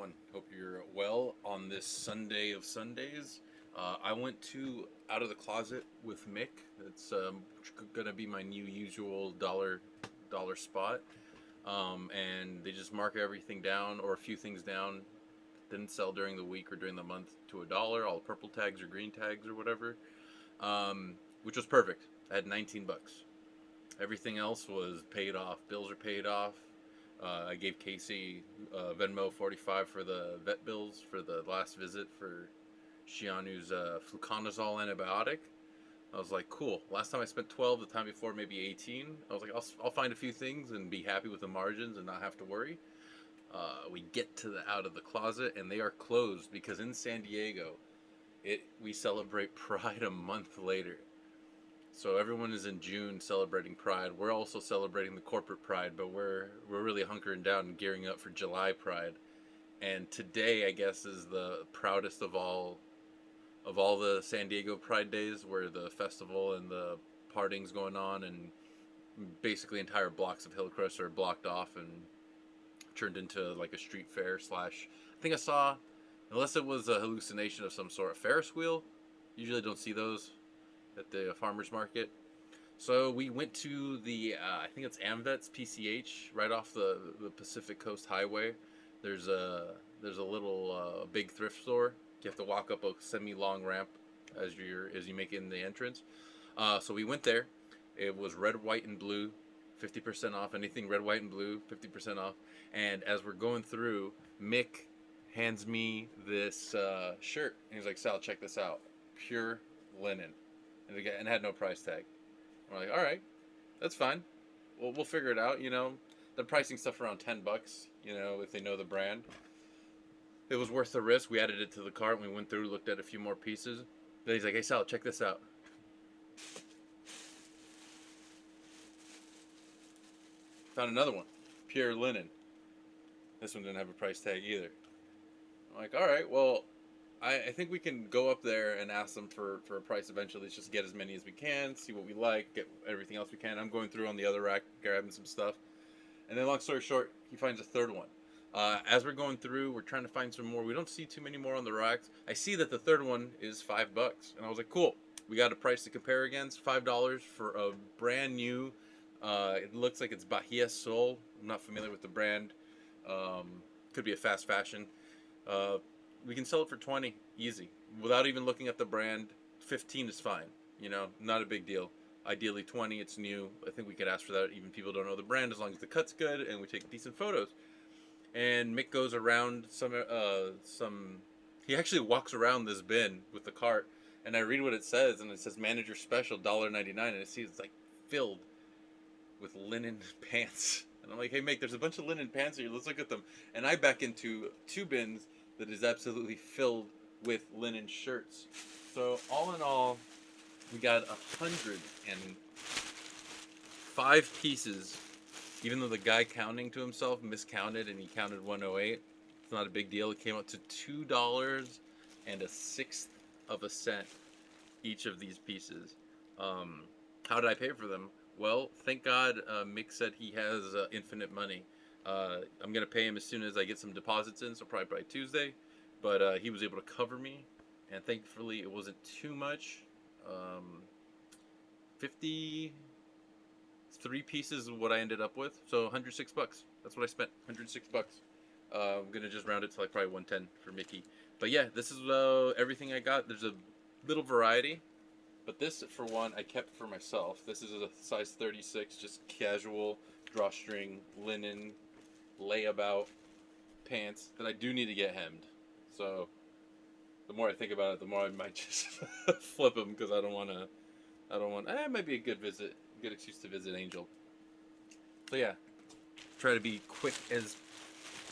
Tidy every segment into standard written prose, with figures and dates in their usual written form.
everyone. Hope you're well on this Sunday of Sundays. I went to Out of the Closet with Mick. It's gonna be my new usual dollar spot, and they just mark everything down or a few things down. Didn't sell during the week or during the month to $1. All purple tags or green tags or whatever, which was perfect. I had 19 bucks. Everything else was paid off. Bills are paid off. I gave Casey Venmo 45 for the vet bills for the last visit for Shianu's fluconazole antibiotic. I was like, cool. Last time I spent 12, the time before maybe 18. I was like, I'll find a few things and be happy with the margins and not have to worry. We get to the Out of the Closet and they are closed because in San Diego, we celebrate Pride a month later. So everyone is in June celebrating Pride. We're also celebrating the corporate Pride, but we're really hunkering down and gearing up for July Pride. And today, I guess, is the proudest of all the San Diego Pride days, where the festival and the partying's going on, and basically entire blocks of Hillcrest are blocked off and turned into like a street fair slash. I think I saw, unless it was a hallucination of some sort, a Ferris wheel. Usually don't see those at the farmers market. So we went to the I think it's AmVets PCH right off the Pacific Coast Highway. There's a little big thrift store. You have to walk up a semi-long ramp as you make it in the entrance. So we went there. It was red, white, and blue, 50% off. Anything red, white, and blue, 50% off. And as we're going through, Mick hands me this shirt. And he's like, "Sal, check this out. Pure linen." And it had no price tag. We're like, all right, that's fine. We'll figure it out. They're pricing stuff around $10. If they know the brand. It was worth the risk. We added it to the cart. And we went through, looked at a few more pieces. Then he's like, "Hey Sal, check this out." Found another one, pure linen. This one didn't have a price tag either. I'm like, all right, well, I think we can go up there and ask them for a price eventually. Let's just get as many as we can, see what we like, get everything else we can. I'm going through on the other rack, grabbing some stuff. And then long story short, he finds a third one. As we're going through, we're trying to find some more. We don't see too many more on the racks. I see that the third one is $5. And I was like, cool. We got a price to compare against, $5 for a brand new, it looks like it's Bahia Sol. I'm not familiar with the brand. Could be a fast fashion. We can sell it for 20 easy without even looking at the brand. 15 is fine, not a big deal. Ideally 20, it's new. I think we could ask for that. Even people don't know the brand, as long as the cut's good and we take decent photos. And Mick goes around he actually walks around this bin with the cart, and I read what it says, and it says manager special $1.99, and it sees it's like filled with linen pants. And I'm like, hey Mick, there's a bunch of linen pants here, let's look at them. And I back into two bins that is absolutely filled with linen shirts. So all in all, we got 105 pieces. Even though the guy counting to himself miscounted and he counted 108, it's not a big deal. It came out to $2.01 each of these pieces. How did I pay for them? Well, thank God Mick said he has infinite money. I'm going to pay him as soon as I get some deposits in, so probably by Tuesday. But he was able to cover me, and thankfully it wasn't too much. 53 pieces is what I ended up with, so $106. That's what I spent, $106. I'm going to just round it to like probably 110 for Mickey. But yeah, this is everything I got. There's a little variety. But this, for one, I kept for myself. This is a size 36, just casual, drawstring, linen, layabout pants that I do need to get hemmed. So the more I think about it, the more I might just flip them because I don't want. It might be a good excuse to visit Angel. So yeah, try to be quick as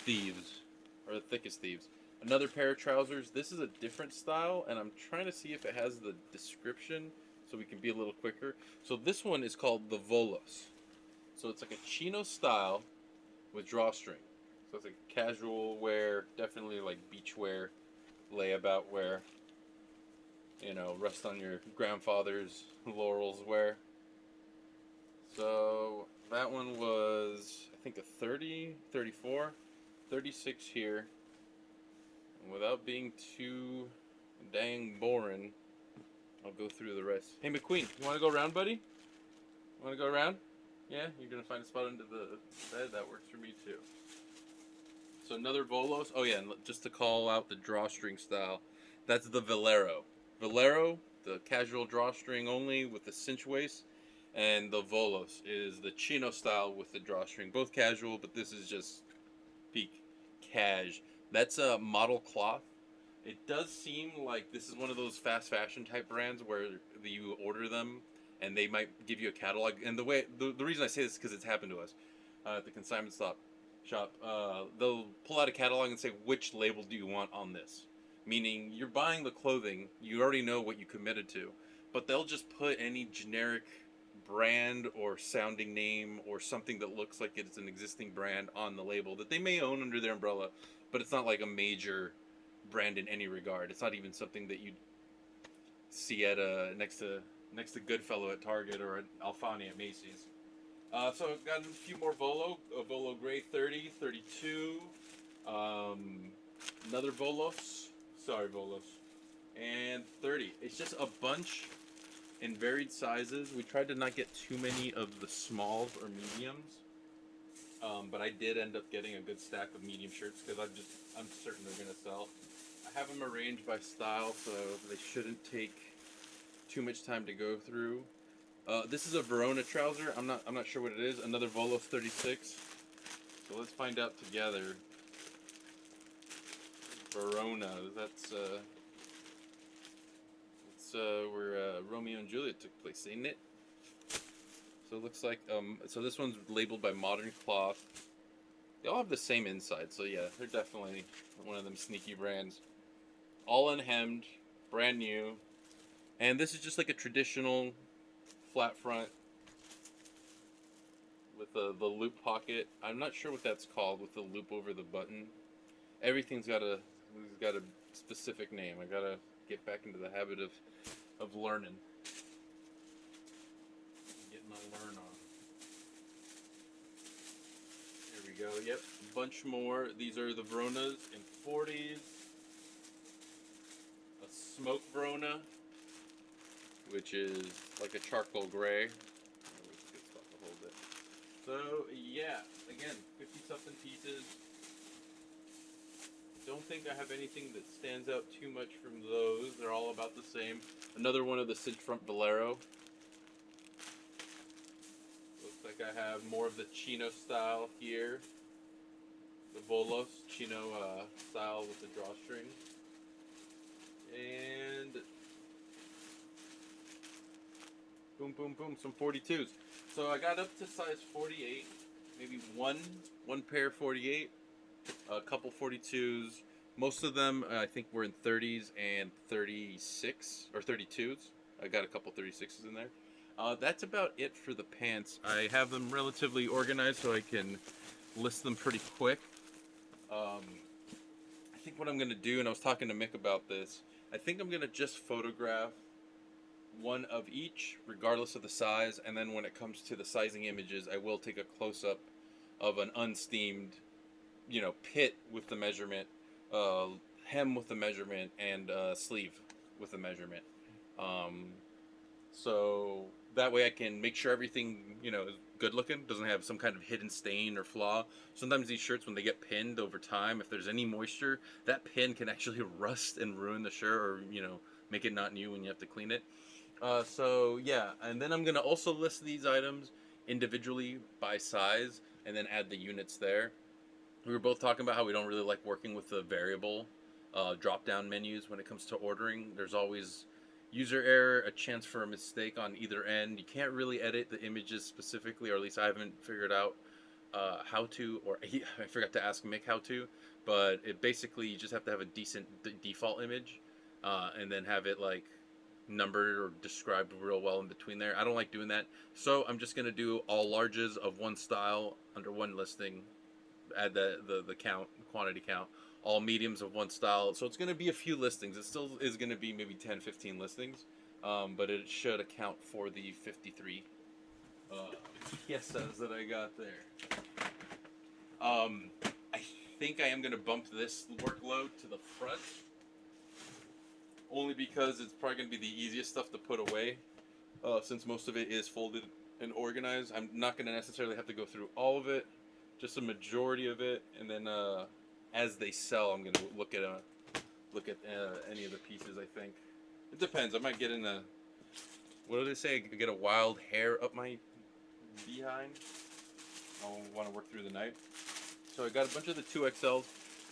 thieves, or thick as thieves. Another pair of trousers. This is a different style, and I'm trying to see if it has the description so we can be a little quicker. So this one is called the Volos. So it's like a chino style with drawstring. So it's like casual wear, definitely like beach wear, layabout wear. Rest on your grandfather's laurels wear. So that one was, I think, a 30, 34, 36 here. And without being too dang boring, I'll go through the rest. Hey, McQueen, you want to go around, buddy? Want to go around? Yeah, you're gonna find a spot under the bed. That works for me too. So another Volos. Oh yeah, and just to call out the drawstring style, that's the Valero. Valero, the casual drawstring only with the cinch waist, and the Volos is the chino style with the drawstring. Both casual, but this is just peak cash. That's a model cloth. It does seem like this is one of those fast fashion type brands where you order them and they might give you a catalog. And the reason I say this is because it's happened to us at the consignment shop. They'll pull out a catalog and say, which label do you want on this? Meaning you're buying the clothing, you already know what you committed to, but they'll just put any generic brand or sounding name or something that looks like it's an existing brand on the label that they may own under their umbrella, but it's not like a major brand in any regard. It's not even something that you'd see at next to Goodfellow at Target or at Alfani at Macy's. So I've got a few more Volo Gray 30, 32, another Volos, and 30. It's just a bunch in varied sizes. We tried to not get too many of the smalls or mediums, but I did end up getting a good stack of medium shirts because I'm certain they're gonna sell. I have them arranged by style, so they shouldn't take too much time to go through. This is a Verona trouser. I'm not sure what it is. Another Volos 36. So let's find out together. Verona. That's where Romeo and Juliet took place, ain't it? So it looks like so this one's labeled by Modern Cloth. They all have the same inside, so yeah, they're definitely one of them sneaky brands. All unhemmed, brand new, and this is just like a traditional flat front with the loop pocket. I'm not sure what that's called with the loop over the button. Everything's got a specific name. I gotta get back into the habit of learning. Getting my learn on. There we go. Yep, a bunch more. These are the Veronas in 40s. A smoke Verona, which is like a charcoal gray. Always a good spot to hold it. So yeah, again, 50 something pieces. Don't think I have anything that stands out too much from those. They're all about the same. Another one of the cinch front Valero. Looks like I have more of the chino style here. The Volos chino style with the drawstring. And boom, boom, boom, some 42s. So I got up to size 48, maybe one pair 48, a couple 42s. Most of them I think were in 30s and 36 or 32s. I got a couple 36s in there. That's about it for the pants. I have them relatively organized so I can list them pretty quick. I think what I'm going to do, and I was talking to Mick about this, I think I'm going to just photograph one of each, regardless of the size, and then when it comes to the sizing images, I will take a close-up of an unsteamed, pit with the measurement, hem with the measurement, and sleeve with the measurement. So that way I can make sure everything, is good looking, doesn't have some kind of hidden stain or flaw. Sometimes these shirts, when they get pinned over time, if there's any moisture, that pin can actually rust and ruin the shirt, or, make it not new when you have to clean it. So yeah, and then I'm gonna also list these items individually by size and then add the units there. We were both talking about how we don't really like working with the variable drop-down menus when it comes to ordering. There's always user error, a chance for a mistake on either end. You can't really edit the images specifically, or at least I haven't figured out how to, or I forgot to ask Mick how to, but it basically, you just have to have a decent default image and then have it like numbered or described real well in between there. I don't like doing that, so I'm just gonna do all larges of one style under one listing, add the count, quantity count, all mediums of one style. So it's gonna be a few listings. It still is gonna be maybe 10-15 listings, but it should account for the 53 piezas that I got there. think I am going to bump this workload to the front. Only because it's probably going to be the easiest stuff to put away. Since most of it is folded and organized. I'm not going to necessarily have to go through all of it. Just a majority of it. And then as they sell, I'm going to look at any of the pieces, I think. It depends. I might get in a... What do they say? I could get a wild hair up my behind. I'll want to work through the night. So I got a bunch of the 2XLs.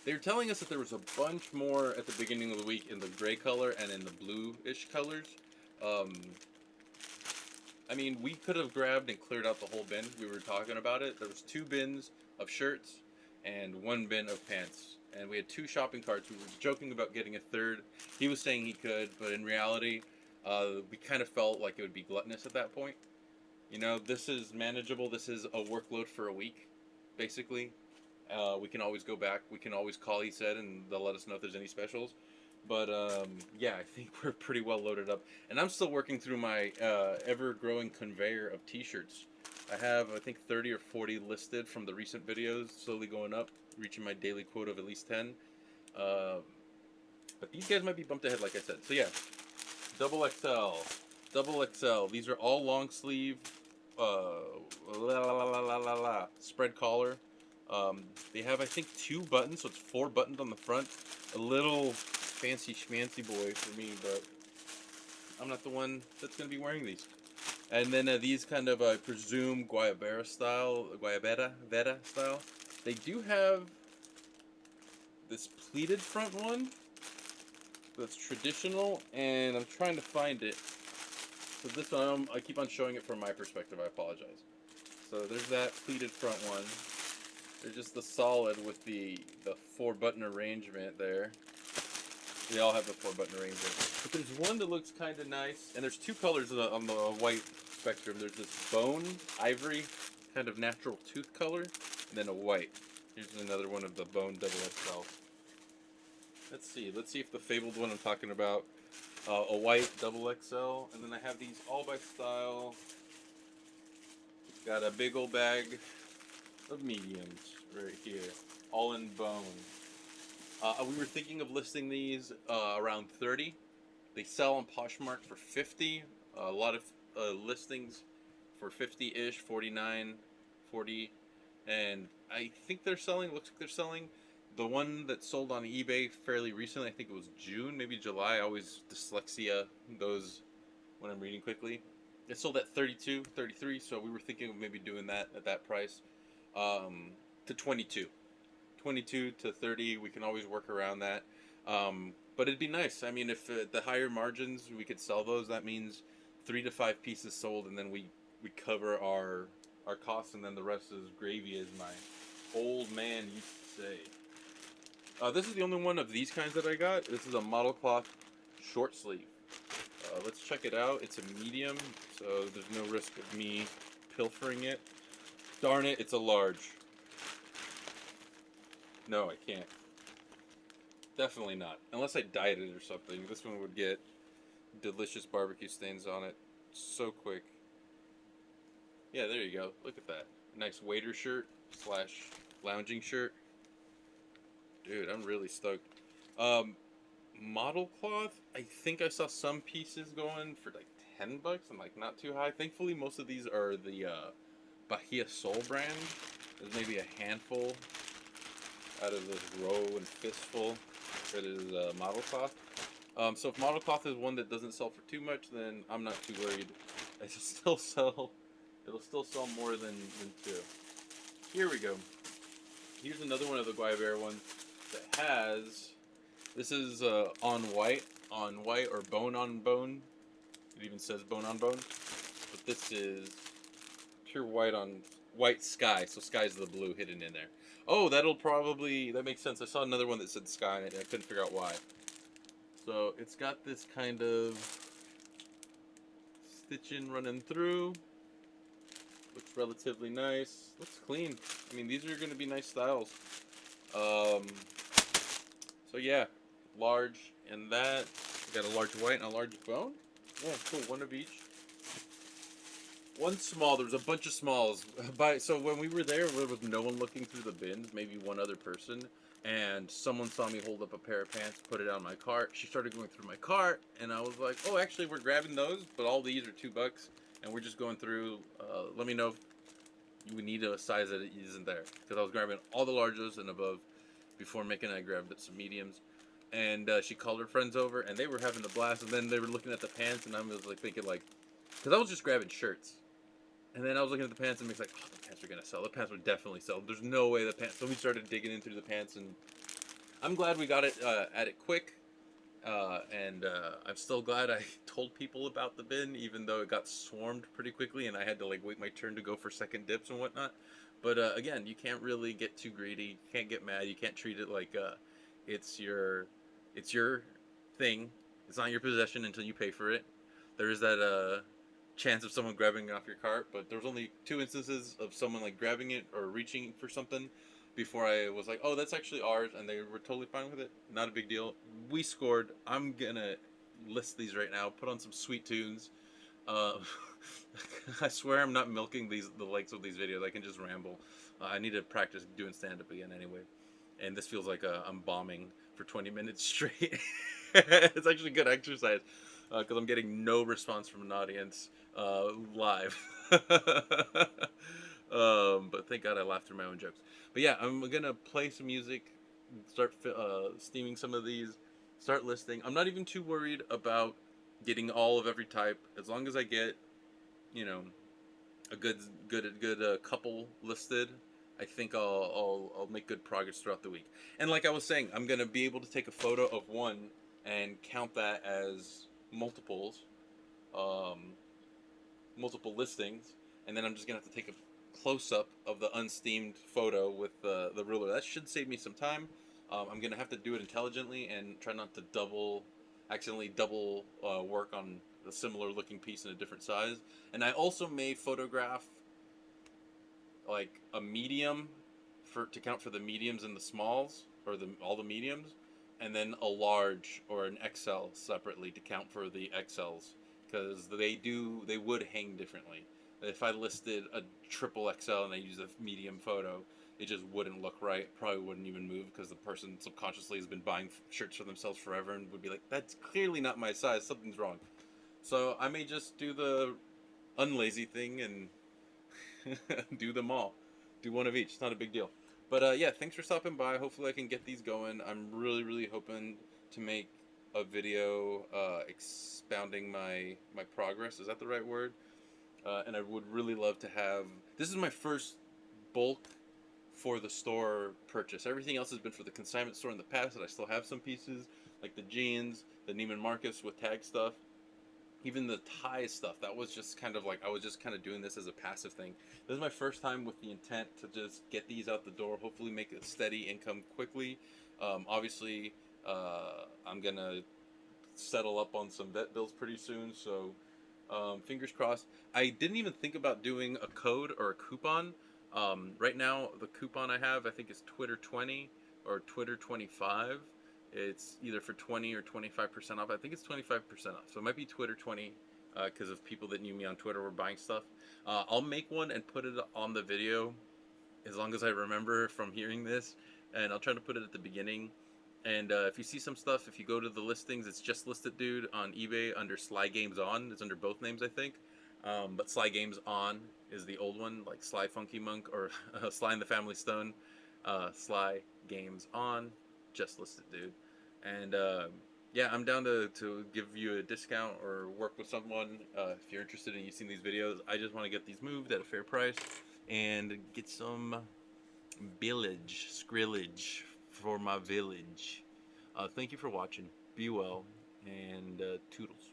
They were telling us that there was a bunch more at the beginning of the week in the gray color and in the bluish colors. I mean, we could have grabbed and cleared out the whole bin. We were talking about it. There was 2 bins of shirts and 1 bin of pants. And we had 2 shopping carts. We were joking about getting a third. He was saying he could, but in reality, we kind of felt like it would be gluttonous at that point. You know, this is manageable. This is a workload for a week, basically. We can always go back. We can always call, he said, and they'll let us know if there's any specials. But, yeah, I think we're pretty well loaded up. And I'm still working through my ever-growing conveyor of t-shirts. I have, I think, 30 or 40 listed from the recent videos, slowly going up, reaching my daily quota of at least 10. But these guys might be bumped ahead, like I said. So, yeah, double XL. These are all long sleeve, spread collar. They have, I think, 2 buttons, so it's 4 buttons on the front. A little fancy schmancy boy for me, but I'm not the one that's going to be wearing these. And then these kind of, I presume, Guayabera style. They do have this pleated front one that's traditional, and I'm trying to find it. So this one, I keep on showing it from my perspective. I apologize. So there's that pleated front one. There's just the solid with the 4-button arrangement there. They all have the 4-button arrangement. But there's one that looks kind of nice. And there's 2 colors on the white spectrum. There's this bone, ivory, kind of natural tooth color, and then a white. Here's another one of the bone double XL. Let's see if the fabled one I'm talking about, a white double XL. And then I have these all by style. Got a big old bag of mediums right here, all in bone. We were thinking of listing these around 30. They sell on Poshmark for 50. A lot of listings for 50-ish, 49, 40, and I think they're selling. Looks like they're selling. The one that sold on eBay fairly recently, I think it was June, maybe July. I always dyslexia those when I'm reading quickly. It sold at 32, 33, so we were thinking of maybe doing that at that price. To 22 to 30, we can always work around that, but it'd be nice. I mean, if the higher margins we could sell those, that means 3 to 5 pieces sold, and then we cover our costs, and then the rest is gravy, as my old man used to say. This is the only one of these kinds that I got. This is a model cloth short sleeve. Let's check it out. It's a medium, so there's no risk of me pilfering it. Darn it, it's a large. No, I can't. Definitely not. Unless I dyed it or something. This one would get delicious barbecue stains on it so quick. Yeah, there you go. Look at that. Nice waiter shirt / lounging shirt. Dude, I'm really stoked. Model cloth, I think I saw some pieces going for like $10 and like not too high. Thankfully, most of these are the Bahia Soul brand. There's maybe a handful out of this row and fistful that is model cloth. So if model cloth is one that doesn't sell for too much, then I'm not too worried. It'll still sell more than 2. Here we go. Here's another one of the Guayabera ones that has, this is on white or bone on bone. It even says bone on bone. But this is pure white on white sky, so sky's the blue hidden in there. Oh, that makes sense. I saw another one that said sky in it, and I couldn't figure out why. So it's got this kind of stitching running through. Looks relatively nice. Looks clean. I mean, these are going to be nice styles. So yeah, large and that. We got a large white and a large bone. Yeah, cool. One of each. one small. There was a bunch of smalls. So when we were there was no one looking through the bins. Maybe one other person, and someone saw me hold up a pair of pants, put it on my cart. She started going through my cart, and I was like, "Oh, actually, we're grabbing those, but all these are $2, and we're just going through. Let me know if you need a size that isn't there." Because I was grabbing all the larges and above before Mik and I grabbed some mediums. And she called her friends over, and they were having a blast. And then they were looking at the pants, and I was like thinking like, because I was just grabbing shirts. And then I was looking at the pants and Mick's like, "Oh, the pants are gonna sell. The pants would definitely sell. There's no way the pants." So we started digging into the pants, and I'm glad we got it at it quick. And I'm still glad I told people about the bin, even though it got swarmed pretty quickly, and I had to like wait my turn to go for second dips and whatnot. But again, you can't really get too greedy. You can't get mad. You can't treat it like it's your it's your thing. It's not your possession until you pay for it. There is that chance of someone grabbing it off your cart, but there was only 2 instances of someone like grabbing it or reaching for something before I was like, "Oh, that's actually ours," and they were totally fine with it. Not a big deal. We scored. I'm gonna list these right now. Put on some sweet tunes. Uh, I swear I'm not milking the likes of these videos. I can just ramble. I need to practice doing stand up again anyway. And this feels like I'm bombing for 20 minutes straight. It's actually good exercise because I'm getting no response from an audience live. But thank God I laughed through my own jokes. But yeah, I'm gonna play some music, start steaming some of these, start listing. I'm not even too worried about getting all of every type as long as I get, you know, a good couple listed. I think I'll make good progress throughout the week. And like I was saying, I'm gonna be able to take a photo of one and count that as multiples, um, multiple listings, and then I'm just gonna have to take a close up of the unsteamed photo with the ruler. That should save me some time. I'm gonna have to do it intelligently and try not to accidentally double work on a similar looking piece in a different size. And I also may photograph like a medium to count for the mediums and the smalls, or all the mediums, and then a large or an XL separately to count for the XLs, because they would hang differently. If I listed a triple XL and I used a medium photo, it just wouldn't look right. Probably wouldn't even move because the person subconsciously has been buying shirts for themselves forever and would be like, "That's clearly not my size. Something's wrong." So I may just do the unlazy thing and do them all. Do one of each. It's not a big deal. But yeah, thanks for stopping by. Hopefully I can get these going. I'm really hoping to make a video expounding my progress. Is that the right word? And I would really love to have. This is my first bulk for the store purchase. Everything else has been for the consignment store in the past, and I still have some pieces like the jeans, the Neiman Marcus with tag stuff, even the tie stuff. That was just kind of like I was just kind of doing this as a passive thing. This is my first time with the intent to just get these out the door, hopefully make a steady income quickly. Obviously, I'm gonna settle up on some vet bills pretty soon, so fingers crossed. I didn't even think about doing a code or a coupon. Right now, the coupon I have, I think, is Twitter20 or Twitter25. It's either for 20 or 25% off. I think it's 25% off. So it might be Twitter20 because of people that knew me on Twitter were buying stuff. I'll make one and put it on the video as long as I remember from hearing this. And I'll try to put it at the beginning. And if you see some stuff, if you go to the listings, it's just listed, dude, on eBay under Sly Games On. It's under both names, I think. But Sly Games On is the old one, like Sly Funky Monk or Sly and the Family Stone. Sly Games On, just listed, dude. And yeah, I'm down to give you a discount or work with someone if you're interested in using these videos. I just want to get these moved at a fair price and get some skrillage for my village. Thank you for watching. Be well, and toodles.